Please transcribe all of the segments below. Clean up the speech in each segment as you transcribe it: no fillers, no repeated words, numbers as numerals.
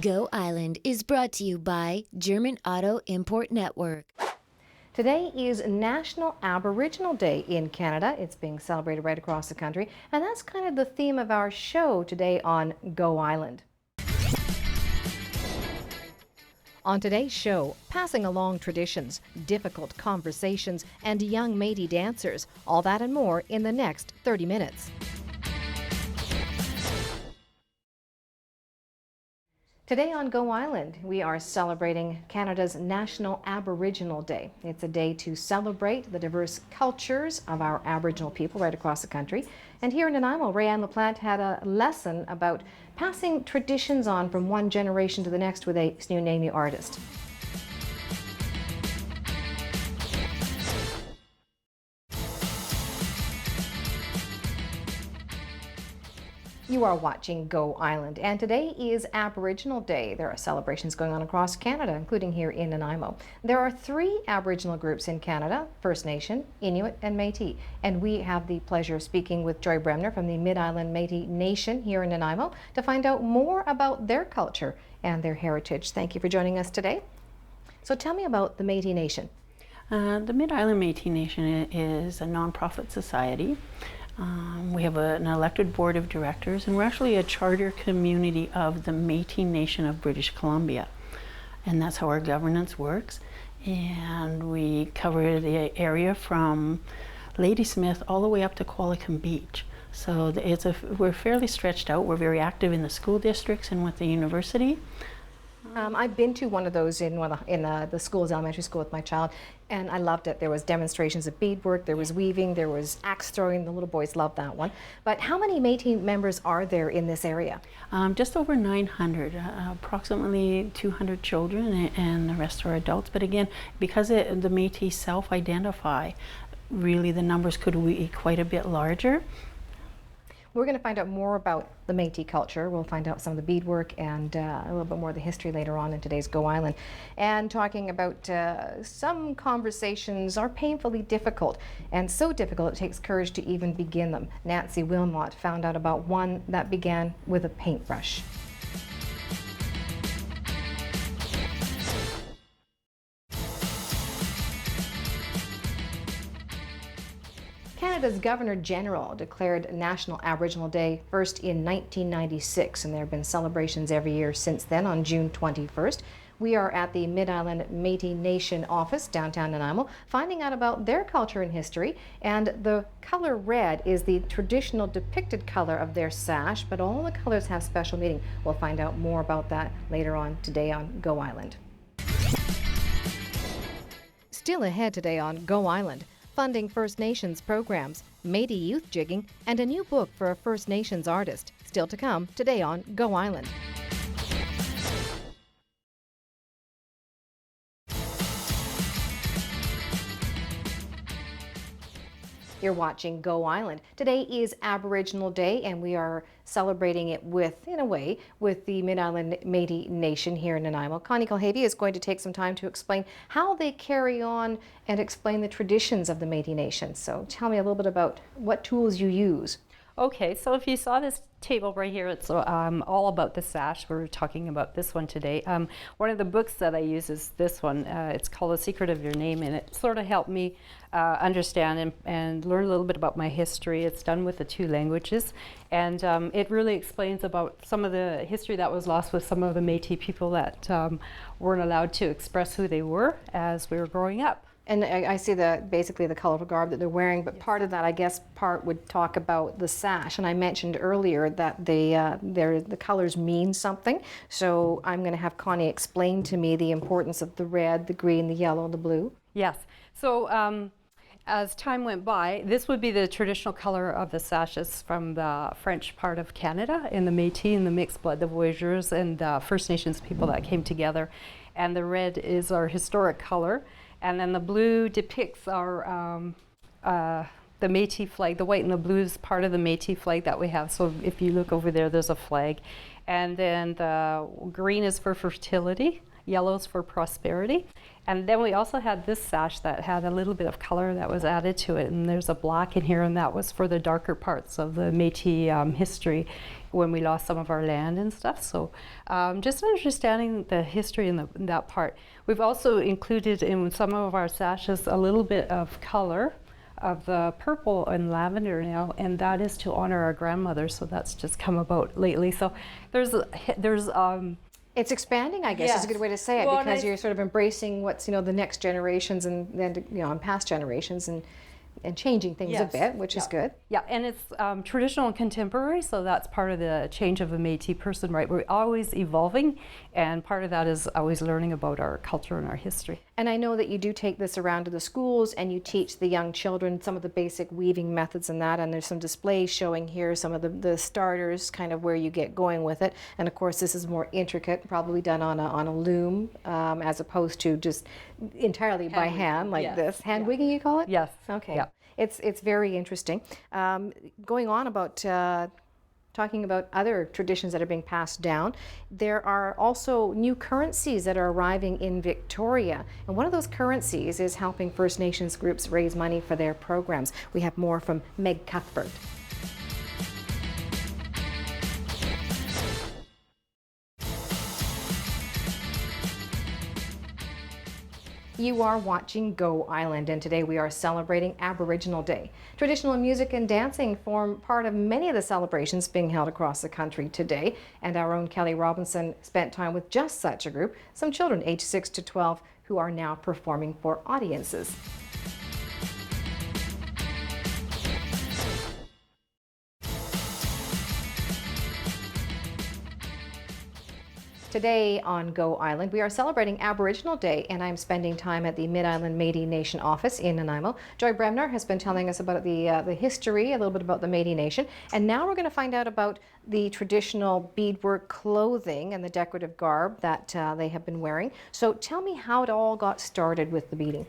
Go Island is brought to you by German Auto Import Network. Today is National Aboriginal Day in Canada. It's being celebrated right across the country, and that's kind of the theme of our show today on Go Island. On today's show, passing along traditions, difficult conversations, and young Métis dancers. All that and more in the next 30 minutes. Today on Go Island, we are celebrating Canada's National Aboriginal Day. It's a day to celebrate the diverse cultures of our Aboriginal people right across the country. And here in Nanaimo, Rayanne LaPlante had a lesson about passing traditions on from one generation to the next with a Nanaimo artist. You are watching Go Island, and today is Aboriginal Day. There are celebrations going on across Canada, including here in Nanaimo. There are 3 Aboriginal groups in Canada: First Nation, Inuit, and Métis. And we have the pleasure of speaking with Joy Bremner from the Mid-Island Métis Nation here in Nanaimo to find out more about their culture and their heritage. Thank you for joining us today. So tell me about the Métis Nation. The Mid-Island Métis Nation is a non-profit society. We have an elected board of directors, and we're actually a charter community of the Métis Nation of British Columbia. And that's how our governance works. And we cover the area from Ladysmith all the way up to Qualicum Beach. So we're fairly stretched out. We're very active in the school districts and with the university. I've been to one of those in the schools, elementary school with my child, and I loved it. There was demonstrations of beadwork, there was weaving, there was axe throwing. The little boys loved that one. But how many Métis members are there in this area? Just over 900, approximately 200 children, and the rest are adults. But again, because the Métis self-identify, really the numbers could be quite a bit larger. We're going to find out more about the Métis culture. We'll find out some of the beadwork and a little bit more of the history later on in today's Go Island. And talking about some conversations are painfully difficult, and so difficult it takes courage to even begin them. Nancy Wilmot found out about one that began with a paintbrush. Canada's Governor-General declared National Aboriginal Day first in 1996, and there have been celebrations every year since then on June 21st. We are at the Mid-Island Métis Nation office downtown Nanaimo, finding out about their culture and history. And the color red is the traditional depicted color of their sash, but all the colors have special meaning. We'll find out more about that later on today on Go Island. Still ahead today on Go Island, funding First Nations programs, Métis youth jigging, and a new book for a First Nations artist. Still to come today on Go Island. You're watching Go Island. Today is Aboriginal Day, and we are celebrating it in a way, with the Mid-Island Métis Nation here in Nanaimo. Connie Colhavy is going to take some time to explain how they carry on and explain the traditions of the Métis Nation. So tell me a little bit about what tools you use. Okay, so if you saw this table right here, it's all about the sash. We're talking about this one today. One of the books that I use is this one. It's called The Secret of Your Name, and it sort of helped me understand and learn a little bit about my history. It's done with the 2 languages, and it really explains about some of the history that was lost with some of the Métis people that weren't allowed to express who they were as we were growing up. And I see basically the colorful garb that they're wearing, but part of that, I guess, would talk about the sash. And I mentioned earlier that the colors mean something. So I'm going to have Connie explain to me the importance of the red, the green, the yellow, and the blue. Yes. So as time went by, this would be the traditional color of the sashes from the French part of Canada, in the Métis and the mixed blood, the voyageurs and the First Nations people that came together. And the red is our historic color. And then the blue depicts our the Métis flag. The white and the blue is part of the Métis flag that we have. So if you look over there, there's a flag. And then the green is for fertility, yellow is for prosperity, And then we also had this sash that had a little bit of color that was added to it, and there's a black in here, and that was for the darker parts of the Métis history when we lost some of our land and stuff. So just understanding the history in that part. We've also included in some of our sashes a little bit of color of the purple and lavender now, and that is to honor our grandmother. So that's just come about lately. So there's it's expanding, I guess, is a good way to say it, Well, because you're sort of embracing what's, the next generations and then, and past generations, and changing things a bit, which is good. Yeah, and it's traditional and contemporary, so that's part of the change of a Métis person, right? We're always evolving, and part of that is always learning about our culture and our history. And I know that you do take this around to the schools and you teach the young children some of the basic weaving methods and that, and there's some displays showing here some of the starters, kind of where you get going with it. And of course this is more intricate, probably done on a loom, as opposed to just entirely by hand like this. Hand wigging, you call it? Yes. Okay. Yeah. It's very interesting. Going on about talking about other traditions that are being passed down, there are also new currencies that are arriving in Victoria. And one of those currencies is helping First Nations groups raise money for their programs. We have more from Meg Cuthbert. You are watching Go Island, and today we are celebrating Aboriginal Day. Traditional music and dancing form part of many of the celebrations being held across the country today, and our own Kelly Robinson spent time with just such a group, some children aged 6 to 12 who are now performing for audiences. Today on Go Island, we are celebrating Aboriginal Day, and I'm spending time at the Mid-Island Métis Nation office in Nanaimo. Joy Bremner has been telling us about the history, a little bit about the Métis Nation, and now we're going to find out about the traditional beadwork clothing and the decorative garb that they have been wearing. So tell me how it all got started with the beading.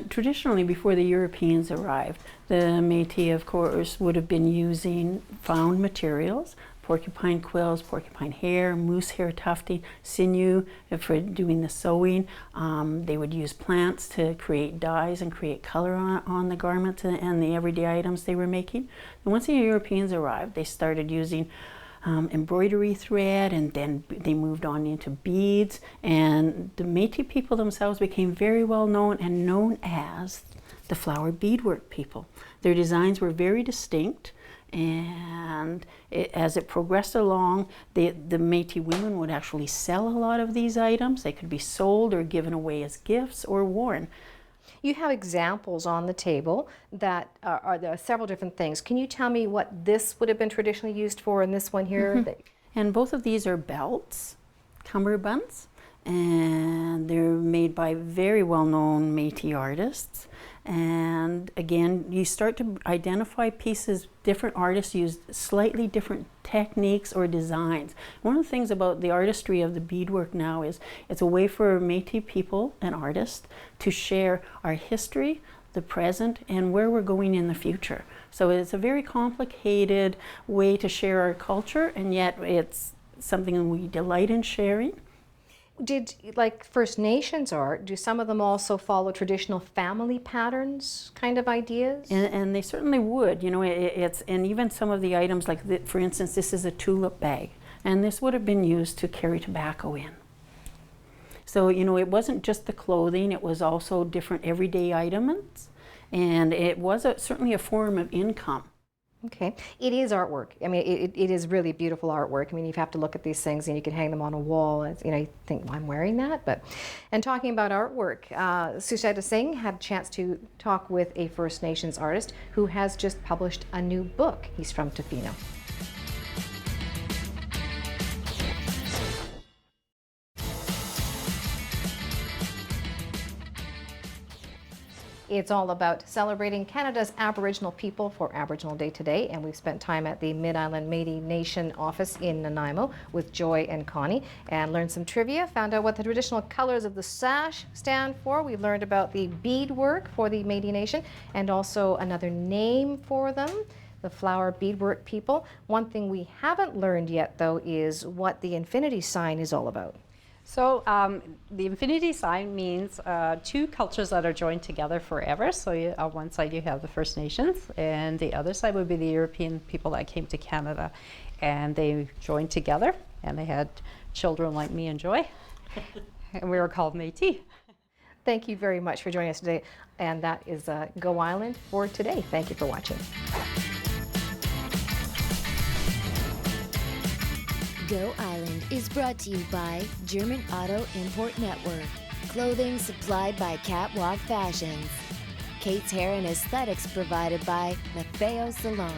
Traditionally, before the Europeans arrived, the Métis, of course, would have been using found materials, porcupine quills, porcupine hair, moose hair tufting, sinew for doing the sewing. They would use plants to create dyes and create color on the garments and the everyday items they were making. And once the Europeans arrived, they started using embroidery thread, and then they moved on into beads, and the Métis people themselves became very well known and known as the flower beadwork people. Their designs were very distinct, and as it progressed along, the Métis women would actually sell a lot of these items. They could be sold or given away as gifts or worn. You have examples on the table that are there are several different things. Can you tell me what this would have been traditionally used for, and this one here? Mm-hmm. And both of these are belts, cummerbunds, and they're made by very well-known Métis artists. And again, you start to identify pieces. Different artists use slightly different techniques or designs. One of the things about the artistry of the beadwork now is it's a way for Métis people and artists to share our history, the present, and where we're going in the future. So it's a very complicated way to share our culture, and yet it's something we delight in sharing. Did, like First Nations art, do some of them also follow traditional family patterns kind of ideas? And they certainly would, and even some of the items, like for instance, this is a tulip bag, and this would have been used to carry tobacco in. So, it wasn't just the clothing, it was also different everyday items, and it was certainly a form of income. Okay. It is artwork. I mean, it is really beautiful artwork. I mean, you have to look at these things and you can hang them on a wall. And, you think, well, I'm wearing that. And talking about artwork, Sucheta Singh had a chance to talk with a First Nations artist who has just published a new book. He's from Tofino. It's all about celebrating Canada's Aboriginal people for Aboriginal Day today, and we've spent time at the Mid-Island Métis Nation office in Nanaimo with Joy and Connie and learned some trivia, found out what the traditional colors of the sash stand for. We've learned about the beadwork for the Métis Nation and also another name for them, the flower beadwork people. One thing we haven't learned yet, though, is what the infinity sign is all about. So the infinity sign means two cultures that are joined together forever. So on one side you have the First Nations, and the other side would be the European people that came to Canada, and they joined together, and they had children like me and Joy, and we were called Metis. Thank you very much for joining us today. And that is Go Island for today. Thank you for watching. Go Island is brought to you by German Auto Import Network. Clothing supplied by Catwalk Fashions. Kate's Hair and Aesthetics provided by Maffeo Salon.